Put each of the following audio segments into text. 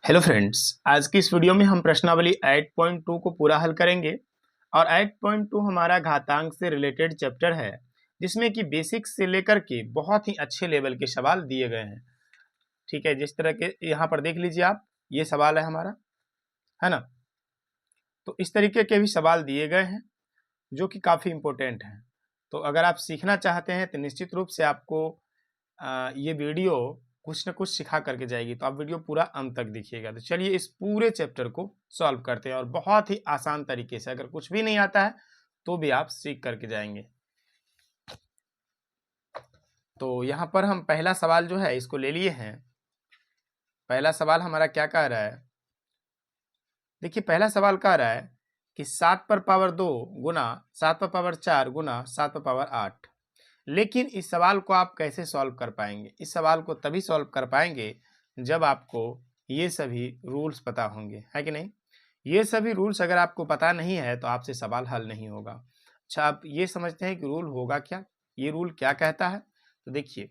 Hello friends, आज की इस वीडियो में हम प्रश्नावली 8.2 को पूरा हल करेंगे। और 8.2 हमारा घातांक से रिलेटेड चैप्टर है, जिसमें कि बेसिक्स से लेकर के बहुत ही अच्छे लेवल के सवाल दिए गए हैं। ठीक है, जिस तरह के यहाँ पर देख लीजिए आप, ये सवाल है हमारा, है ना। तो इस तरीके के भी सवाल दिए गए हैं जो कि काफ़ी इम्पोर्टेंट हैं। तो अगर आप सीखना चाहते हैं तो निश्चित रूप से आपको ये वीडियो कुछ न कुछ सिखा करके जाएगी, तो आप वीडियो पूरा अंत तक देखिएगा। तो चलिए इस पूरे चैप्टर को सॉल्व करते हैं, और बहुत ही आसान तरीके से, अगर कुछ भी नहीं आता है तो भी आप सीख करके जाएंगे। तो यहाँ पर हम पहला सवाल जो है इसको ले लिए हैं। पहला सवाल हमारा क्या कह रहा है, देखिए पहला सवाल कह रहा है कि 7 पर पावर 2 गुना 7 पर पावर 4 गुना 7 पर पावर 8। लेकिन इस सवाल को आप कैसे सॉल्व कर पाएंगे? इस सवाल को तभी सॉल्व कर पाएंगे जब आपको ये सभी रूल्स पता होंगे, है कि नहीं। ये सभी रूल्स अगर आपको पता नहीं है तो आपसे सवाल हल नहीं होगा। अच्छा, आप ये समझते हैं कि रूल होगा क्या, ये रूल क्या कहता है? तो देखिए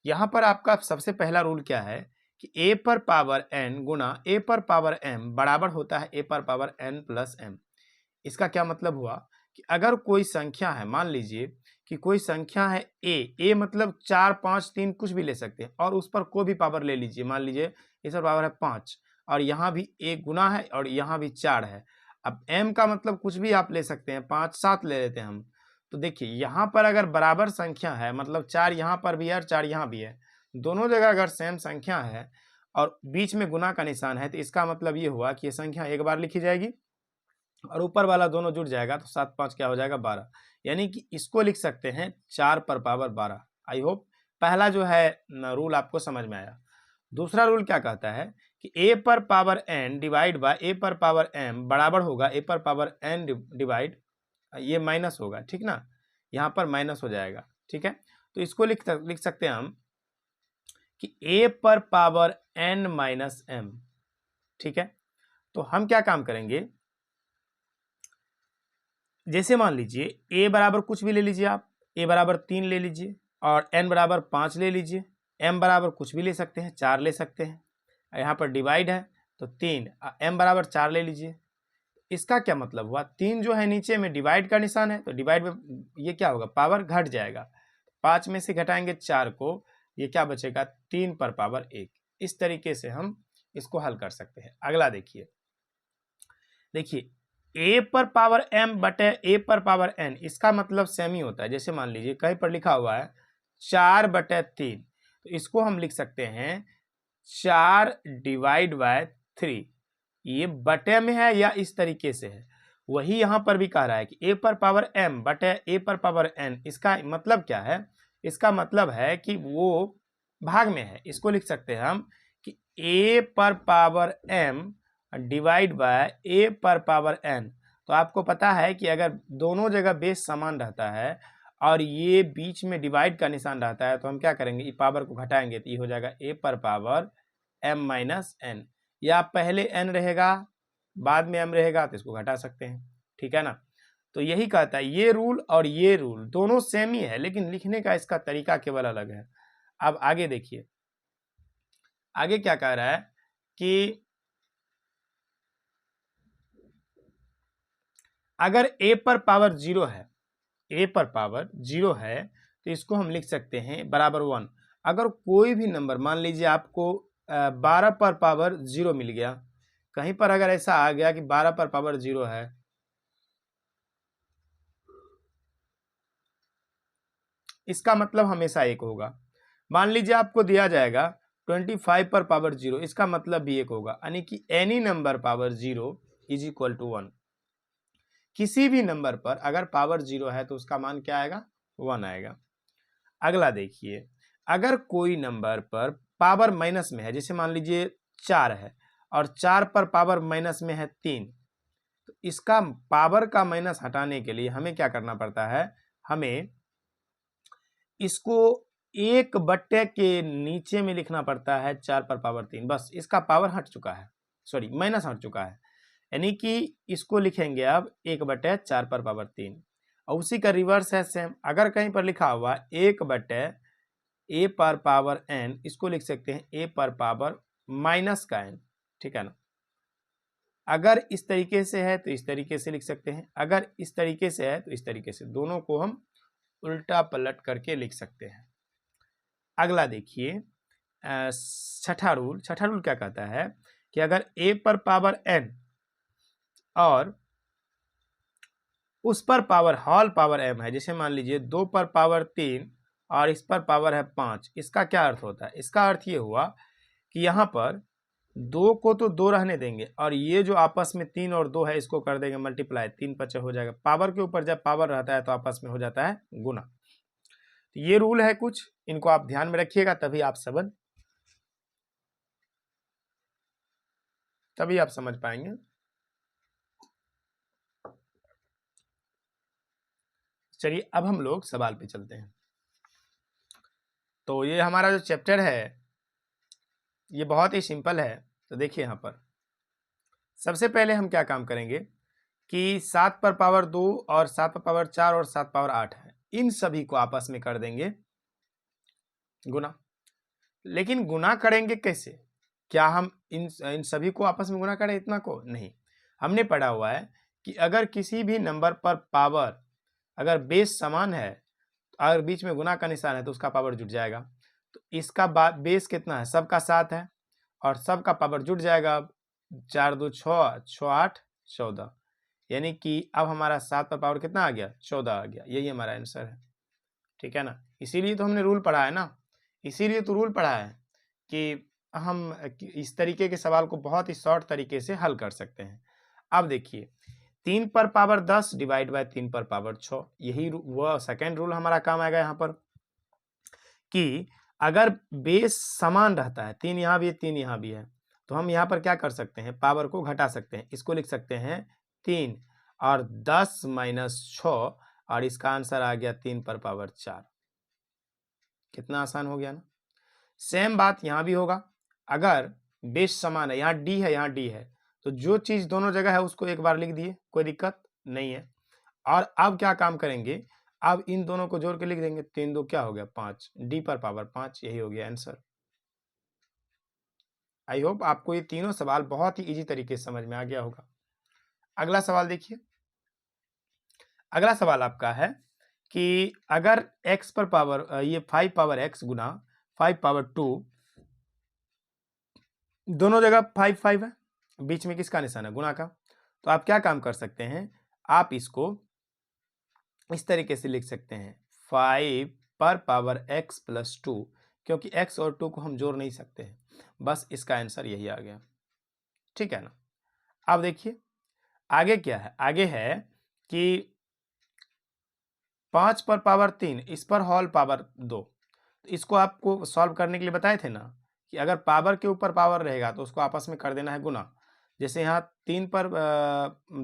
यहाँ पर आपका सबसे पहला रूल क्या है कि a पर पावर n गुना a पर पावर m बराबर होता है a पर पावर n प्लस m। इसका क्या मतलब हुआ कि अगर कोई संख्या है, मान लीजिए कि कोई संख्या है a मतलब 4 5 3 कुछ भी ले सकते हैं, और उस पर कोई भी पावर ले लीजिए, मान लीजिए इस पर पावर है 5, और यहाँ भी a गुना है और यहाँ भी 4 है। अब m का मतलब कुछ भी आप ले सकते हैं, 5 7 ले लेते हैं हम। तो देखिए यहाँ पर अगर बराबर संख्या है, मतलब 4 यहाँ पर भी है और 4 यहाँ भी है, दोनों जगह अगर सेम संख्या है और बीच में गुना का निशान है, तो इसका मतलब ये हुआ कि ये संख्या एक बार लिखी जाएगी और ऊपर वाला दोनों जुड़ जाएगा, तो 7 5 क्या हो जाएगा 12। यानी कि इसको लिख सकते हैं 4 पर पावर 12। आई होप पहला जो है रूल आपको समझ में आया। दूसरा रूल क्या कहता है कि a पर power n divide by a पर पावर m बराबर होगा a पर पावर n डिवाइड, ये माइनस होगा, ठीक ना, यहाँ पर माइनस हो जाएगा। ठीक है, तो इसको लिख सकते हैं हम कि a पर पावर n माइनस m। ठीक है, तो हम क्या काम करेंगे, जैसे मान लीजिए a बराबर कुछ भी ले लीजिए आप, a बराबर 3 ले लीजिए और n बराबर 5 ले लीजिए, m बराबर कुछ भी ले सकते हैं, 4 ले सकते हैं, यहाँ पर डिवाइड है तो 3, m बराबर 4 ले लीजिए। इसका क्या मतलब हुआ, 3 जो है नीचे में डिवाइड का निशान है, तो डिवाइड में ये क्या होगा, पावर घट जाएगा। 5 में से घटाएंगे 4 को, ये क्या बचेगा, 3 पर पावर 1। इस तरीके से हम इसको हल कर सकते हैं। अगला देखिए, a पर पावर m बटे a पर पावर n, इसका मतलब सेम ही होता है। जैसे मान लीजिए कहीं पर लिखा हुआ है 4/3, तो इसको हम लिख सकते हैं 4 डिवाइड बाय 3। ये बटे में है या इस तरीके से है, वही यहां पर भी कह रहा है कि a पर पावर m बटे a पर पावर n। इसका मतलब क्या है, इसका मतलब है कि वो भाग में है। इसको लिख सकते हैं हम कि a पर power m divide by a पर पावर n। तो आपको पता है कि अगर दोनों जगह बेस समान रहता है और ये बीच में डिवाइड का निशान रहता है, तो हम क्या करेंगे, ये पावर को घटाएंगे, तो ये हो जाएगा a पर पावर m माइनस n। या पहले n रहेगा बाद में m रहेगा, तो इसको घटा सकते हैं। ठीक है ना, तो यही कहता है, ये रूल और ये रूल दोनों सेम ही है, लेकिन लिखने का इसका तरीका केवल अलग है। अब आगे देखिए, आगे क्या कह रहा है कि अगर a पर पावर 0 है, a पर पावर 0 है, तो इसको हम लिख सकते हैं बराबर 1। अगर कोई भी नंबर, मान लीजिए आपको 12 पर पावर 0 मिल गया, कहीं पर अगर ऐसा आ गया कि 12 पर पावर 0 है, इसका मतलब हमेशा 1 होगा। मान लीजिए आपको दिया जाएगा 25 पर पावर 0, इसका मतलब भी 1 होगा। यानी कि any number power 0 is equal to 1। किसी भी नंबर पर अगर पावर 0 है तो उसका मान क्या आएगा, 1 आएगा। अगला देखिए, अगर कोई नंबर पर पावर माइनस में है, जैसे मान लीजिए 4 है और 4 पर पावर माइनस में है 3, तो इसका पावर का माइनस हटाने के लिए हमें क्या करना पड़ता है, हमें इसको 1 के नीचे में लिखना पड़ता है 4 पर पावर 3। बस इसका पावर हट चुका है, सॉरी माइनस हट चुका है। यानी कि इसको लिखेंगे अब 1/4 पर पावर 3। और उसी का रिवर्स है सेम, अगर कहीं पर लिखा हुआ 1/a पर पावर n, इसको लिख सकते हैं a पर पावर माइनस का n। ठीक है ना। अगर इस तरीके से है तो इस तरीके से लिख सकते हैं, अगर इस तरीके से है तो इस तरीके से, दोनों को हम उल्टा पलट करके लिख सकते हैं। अगला देखिए छठा रूल क्या कहता है कि अगर a पर पावर n और उस पर पावर होल पावर m है, जैसे मान लीजिए 2 पर पावर 3 और इस पर पावर है 5, इसका क्या अर्थ होता है? इसका अर्थ ये हुआ कि यहाँ पर 2 को तो 2 रहने देंगे और ये जो आपस में 3 और 2 है इसको कर देंगे मल्टीप्लाई, 3 पचे हो जाएगा। पावर के ऊपर जब पावर रहता है तो आपस में हो जाता है गुना। तो ये रूल है कुछ, इनको आप ध्यान में रखिएगा, तभी आप समझ पाएंगे। चलिए अब हम लोग सवाल पे चलते हैं। तो ये हमारा जो चैप्टर है ये बहुत ही सिंपल है। तो देखिए यहाँ पर सबसे पहले हम क्या काम करेंगे कि 7 पर पावर 2 और 7 पर पावर 4 और 7 पावर 8 है, इन सभी को आपस में कर देंगे गुना। लेकिन गुना करेंगे कैसे? क्या हम इन सभी को आपस में गुना करें इतना को? नहीं। हमने पढ़ा हुआ है कि अगर किसी भी नंबर पर पावर अगर बेस समान है, अगर बीच में गुना का निशान है तो उसका पावर जुट जाएगा। तो इसका बेस कितना है? सबका 7 है और सबका पावर जुट जाएगा। 4 2 6, 6 8 14, यानी कि अब हमारा 7 पर पावर कितना आ गया? 14 आ गया। यही हमारा आंसर है, ठीक है ना। इसीलिए तो हमने रूल पढ़ा है ना, इसीलिए तो रूल पढ़ा है कि हम इस तरीके के सवाल को बहुत ही शॉर्ट तरीके से हल कर सकते हैं। अब देखिए 3 पर पावर 10 डिवाइड बाय 3 पर पावर 6, यही वो सेकेंड रूल हमारा काम आएगा यहाँ पर कि अगर बेस समान रहता है, 3 यहाँ भी है 3 यहाँ भी है, तो हम यहाँ पर क्या कर सकते हैं? पावर को घटा सकते हैं। इसको लिख सकते हैं 3 और 10 माइनस 6 और इसका आंसर आ गया 3 पर पावर 4। कितना आसान हो गया ना। सेम बात यहाँ भी होगा। अगर बेस समान है, यहाँ डी है यहाँ डी है, तो जो चीज दोनों जगह है उसको एक बार लिख दिए, कोई दिक्कत नहीं है। और अब क्या काम करेंगे? अब इन दोनों को जोड़ के लिख देंगे। 3 2 क्या हो गया? 5, डी पर पावर 5, यही हो गया आंसर। आई होप आपको ये तीनों सवाल बहुत ही इजी तरीके से समझ में आ गया होगा। अगला सवाल देखिए। अगला सवाल आपका है कि अगर x पर पावर ये 5 पावर x गुना 5 पावर 2, दोनों जगह 5 5 है, बीच में किसका निशान है? गुना का। तो आप क्या काम कर सकते हैं? आप इसको इस तरीके से लिख सकते हैं 5 पर पावर x प्लस 2, क्योंकि x और 2 को हम जोड़ नहीं सकते हैं। बस इसका आंसर यही आ गया, ठीक है ना। अब देखिए आगे क्या है? आगे है कि 5 पर पावर 3, इस पर होल पावर 2। तो इसको आपको सॉल्व करने के लिए बताए थे ना कि अगर पावर के ऊपर पावर रहेगा तो उसको आपस में कर देना है गुना। जैसे यहाँ 3 पर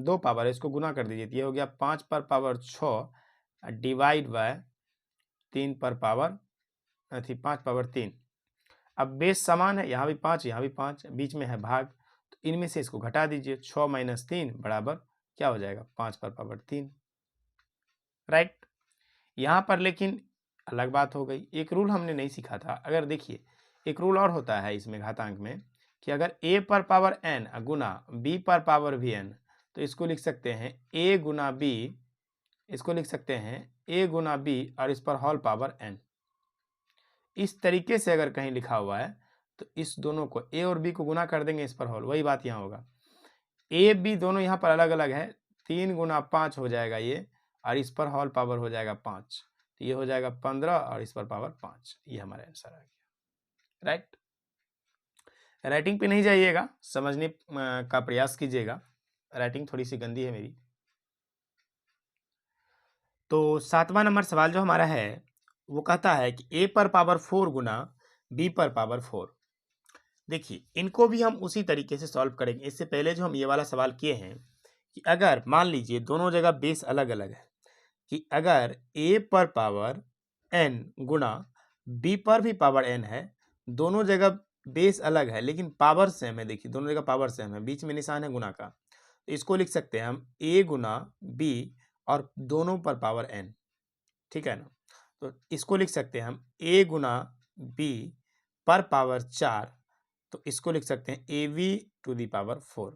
2 पावर है, इसको गुना कर दीजिए, ये हो गया 5 पर पावर 6 डिवाइड बाय 3 पर पावर 5 पावर 3। अब बेस समान है, यहाँ भी 5 यहाँ भी 5, बीच में है भाग, तो इनमें से इसको घटा दीजिए। 6 माइनस 3 बराबर क्या हो जाएगा? 5 पर पावर 3, राइट। यहाँ पर लेकिन अलग बात हो गई, एक रूल हमने नहीं सीखा था। अगर देखिए एक रूल और होता है इसमें घातांक में कि अगर a पर पावर n गुना b पर पावर भी n, तो इसको लिख सकते हैं a गुना b, इसको लिख सकते हैं a गुना b और इस पर होल पावर n। इस तरीके से अगर कहीं लिखा हुआ है तो इस दोनों को a और b को गुना कर देंगे, इस पर होल, वही बात यहाँ होगा। a b दोनों यहाँ पर अलग अलग है, 3 गुना 5 हो जाएगा ये, और इस पर होल पावर हो जाएगा 5, तो ये हो जाएगा 15 और इस पर पावर 5। ये हमारा आंसर आ गया, राइट। राइटिंग पे नहीं जाइएगा, समझने का प्रयास कीजिएगा, राइटिंग थोड़ी सी गंदी है मेरी। तो 7वां नंबर सवाल जो हमारा है वो कहता है कि a पर पावर 4 गुना b पर पावर 4। देखिए इनको भी हम उसी तरीके से सॉल्व करेंगे। इससे पहले जो हम ये वाला सवाल किए हैं कि अगर मान लीजिए दोनों जगह बेस अलग अलग है, कि अगर a पर पावर n गुना b पर भी पावर n है, दोनों जगह बेस अलग है लेकिन पावर सेम है। देखिए दोनों जगह पावर सेम है, बीच में निशान है गुना का, तो इसको लिख सकते हैं हम a गुना b और दोनों पर पावर n, ठीक है ना। तो इसको लिख सकते हैं हम a गुना b पर पावर 4 तो इसको लिख सकते हैं AV⁴।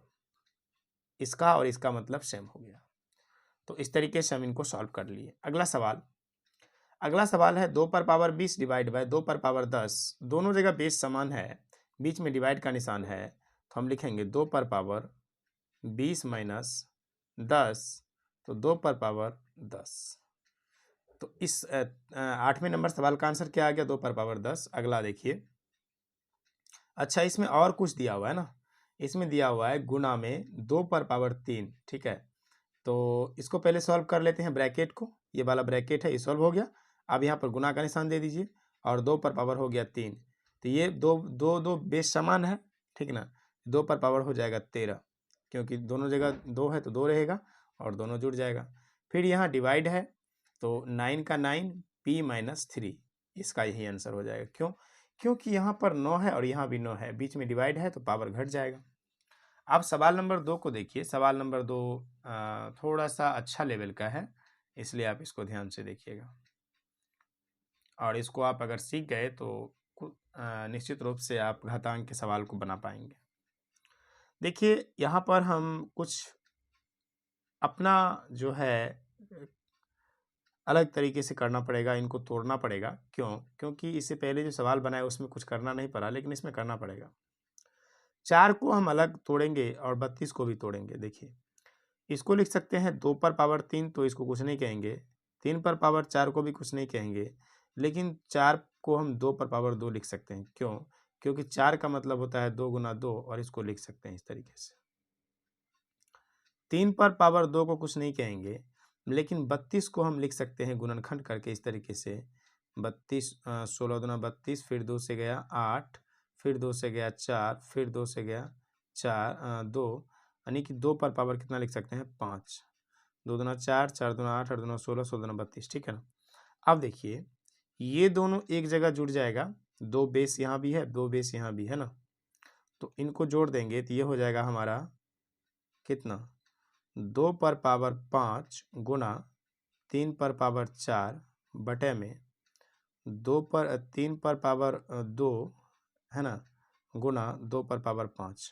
इसका और इसका मतलब सेम हो गया। तो इस तरीके से हम इनको सॉल्व कर लिए। अगला सवाल है 2 पर पावर 20 डिवाइड बाय 2 पर पावर 10। दोनों जगह बेस समान है, बीच में डिवाइड का निशान है, तो हम लिखेंगे 2 पर पावर 20 माइनस 10, तो 2 पर पावर 10। तो इस 8वें नंबर सवाल का आंसर क्या आ गया? 2 पर पावर 10। अगला देखिए। अच्छा, इसमें और कुछ दिया हुआ है ना, इसमें दिया हुआ है गुना में 2 पर पावर 3। ठीक है, तो इसको पहले सॉल्व कर लेते हैं। ब्रैकेट को, ये वाला ब्रैकेट है, ये सॉल्व हो गया। अब यहाँ पर गुना का निशान दे दीजिए और 2 पर पावर हो गया 3। तो ये दो दो दो बेस समान है, ठीक ना। 2 पर पावर हो जाएगा 13, क्योंकि दोनों जगह 2 है तो 2 रहेगा और दोनों जुड़ जाएगा। फिर यहाँ डिवाइड है, तो 9 का 9 p माइनस 3, इसका यही आंसर हो जाएगा। क्यों? क्योंकि यहाँ पर 9 है और यहाँ भी 9 है, बीच में डिवाइड है तो पावर घट जाएगा। अब सवाल नंबर 2 को देखिए। सवाल नंबर 2 थोड़ा सा अच्छा लेवल का है, इसलिए आप इसको ध्यान से देखिएगा और इसको आप अगर सीख गए तो निश्चित रूप से आप घातांक के सवाल को बना पाएंगे। देखिए, यहाँ पर हम कुछ अपना जो है अलग तरीके से करना पड़ेगा, इनको तोड़ना पड़ेगा। क्यों? क्योंकि इससे पहले जो सवाल बनाया उसमें कुछ करना नहीं पड़ा, लेकिन इसमें करना पड़ेगा। 4 को हम अलग तोड़ेंगे और 32 को भी तोड़ेंगे। देखिए, इसको लिख सकते हैं 2 पर पावर 3, तो इसको कुछ नहीं कहेंगे। 3 पर पावर 4 को भी कुछ नहीं कहेंगे, लेकिन 4 को हम 2 पर पावर 2 लिख सकते हैं। क्यों? क्योंकि 4 का मतलब होता है 2 गुना 2, और इसको लिख सकते हैं इस तरीके से। 3 पर पावर 2 को कुछ नहीं कहेंगे, लेकिन 32 को हम लिख सकते हैं गुणनखंड करके इस तरीके से। 32 16 दूना 32, फिर 2 से गया 8, फिर 2 से गया 4, फिर 2 से गया 2, यानी कि 2 पर पावर कितना लिख सकते हैं? 5। 2 दूना 4, 4 दूना 8, 8 दूना 16, 16 दूना 32। ठीक है ना। अब देखिए, ये दोनों एक जगह जुड़ जाएगा। 2 बेस यहाँ भी है, 2 बेस यहाँ भी है ना, तो इनको जोड़ देंगे तो ये हो जाएगा हमारा कितना? 2 पर पावर 5 गुना 3 पर पावर 4 बटे में 3 पर पावर 2 है ना, गुना 2 पर पावर 5।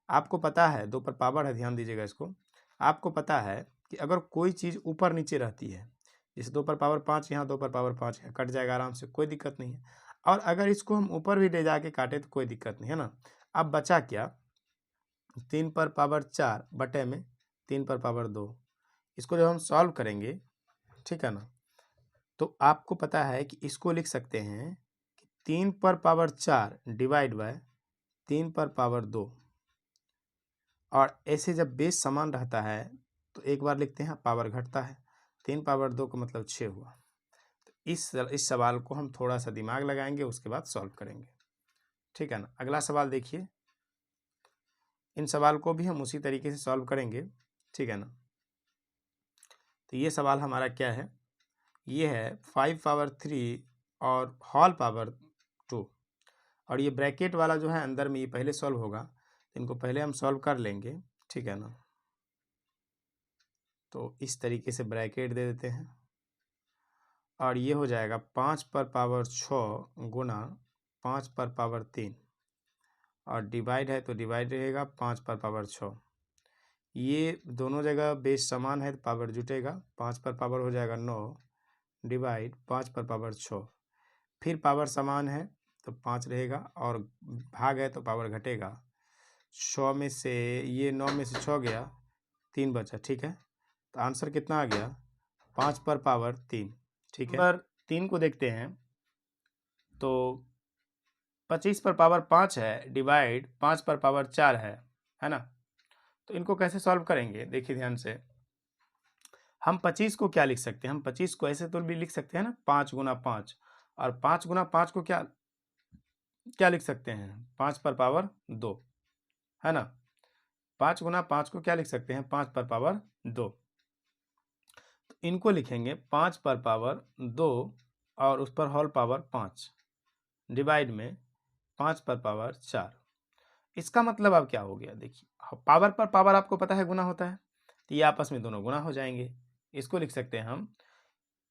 आपको पता है 2 पर पावर है, ध्यान दीजिएगा इसको। आपको पता है कि अगर कोई चीज़ ऊपर नीचे रहती है, जैसे 2 पर पावर 5 यहाँ, 2 पर पावर 5 है, कट जाएगा आराम से, कोई दिक्कत नहीं है। और अगर इसको हम ऊपर भी ले जाके काटे तो कोई दिक्कत नहीं है ना। अब बचा क्या? 3 पर पावर 4 बटे में 3 पर पावर 2। इसको जब हम सॉल्व करेंगे, ठीक है ना, तो आपको पता है कि इसको लिख सकते हैं कि 3 पर पावर 4 डिवाइड बाय 3 पर पावर 2। और ऐसे जब बेस समान रहता है तो एक बार लिखते हैं, पावर घटता है। 3 पावर 2 का मतलब 6 हुआ। तो इस सवाल को हम थोड़ा सा दिमाग लगाएंगे, उसके बाद सॉल्व करेंगे। ठीक है ना। अगला सवाल देखिए। इन सवाल को भी हम उसी तरीके से सॉल्व करेंगे, ठीक है ना। तो ये सवाल हमारा क्या है? ये है 5 पावर 3 और होल पावर 2, और ये ब्रैकेट वाला जो है अंदर में, ये पहले सॉल्व होगा। इनको पहले हम सॉल्व कर लेंगे, ठीक है ना। तो इस तरीके से ब्रैकेट दे देते हैं और ये हो जाएगा 5 पर पावर 6 गुना 5 पर पावर 3, और डिवाइड है तो डिवाइड रहेगा 5 पर पावर 6। ये दोनों जगह बेस समान है तो पावर जुटेगा। 5 पर पावर हो जाएगा 9 डिवाइड 5 पर पावर 6, फिर पावर समान है तो 5 रहेगा, और भाग है तो पावर घटेगा। 100 में से ये 9 में से 6 गया, 3 बचा। ठीक है, तो आंसर कितना आ गया? 5 पर पावर 3। ठीक है, नंबर 3 को देखते हैं। तो 25 पर पावर 5 है डिवाइड 5 पर पावर 4 है ना। तो इनको कैसे सॉल्व करेंगे? देखिए ध्यान से। हम 25 को क्या लिख सकते हैं? हम 25 को ऐसे तो भी लिख सकते हैं ना, 5 गुना 5, और 5 गुना 5 को क्या क्या लिख सकते हैं? 5 पर पावर 2, है ना। 5 गुना 5 को क्या लिख सकते हैं? 5 पर पावर 2। तो इनको लिखेंगे 5 पर पावर 2 और उस पर होल पावर 5 डिवाइड में 5 पर पावर 4। इसका मतलब अब क्या हो गया? देखिए, पावर पर पावर आपको पता है गुना होता है, तो ये आपस में दोनों गुना हो जाएंगे। इसको लिख सकते हैं हम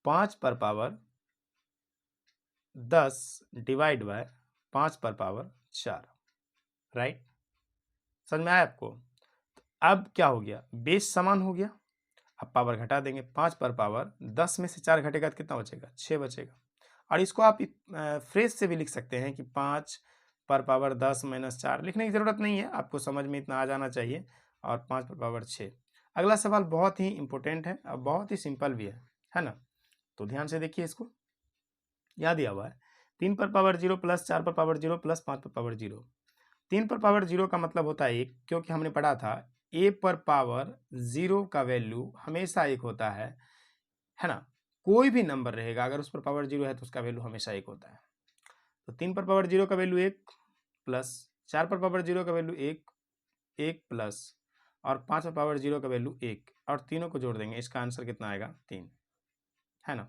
5 पर पावर 10 डिवाइड बाय 5 पर पावर 4। राइट, समझ में आया आपको? तो अब क्या हो गया, बेस समान हो गया, अब पावर घटा देंगे, 5 पर पावर 10 में से 4 घटेगा तो कितना बचेगा, 6 बचेगा। और इसको आप फ्रेज से भी लिख सकते हैं कि 5 पर पावर 10 माइनस 4, लिखने की ज़रूरत नहीं है, आपको समझ में इतना आ जाना चाहिए। और 5 पर पावर 6। अगला सवाल बहुत ही इंपॉर्टेंट है और बहुत ही सिंपल भी है ना? तो ध्यान से देखिए, इसको याद दिया हुआ है, 3 पर पावर 0 प्लस 4 पर पावर 0 प्लस 5 पर पावर 0। 3 पर पावर 0 का मतलब होता है 1, क्योंकि हमने पढ़ा था a पर पावर 0 का वैल्यू हमेशा 1 होता है ना? कोई भी नंबर रहेगा अगर उस पर पावर 0 है तो उसका वैल्यू हमेशा 1 होता है। तो 3 पर पावर 0 का वैल्यू 1 प्लस 4 पर पावर 0 का वैल्यू 1 प्लस और 5 पर पावर 0 का वैल्यू 1, और तीनों को जोड़ देंगे, इसका आंसर कितना आएगा, 3, है ना?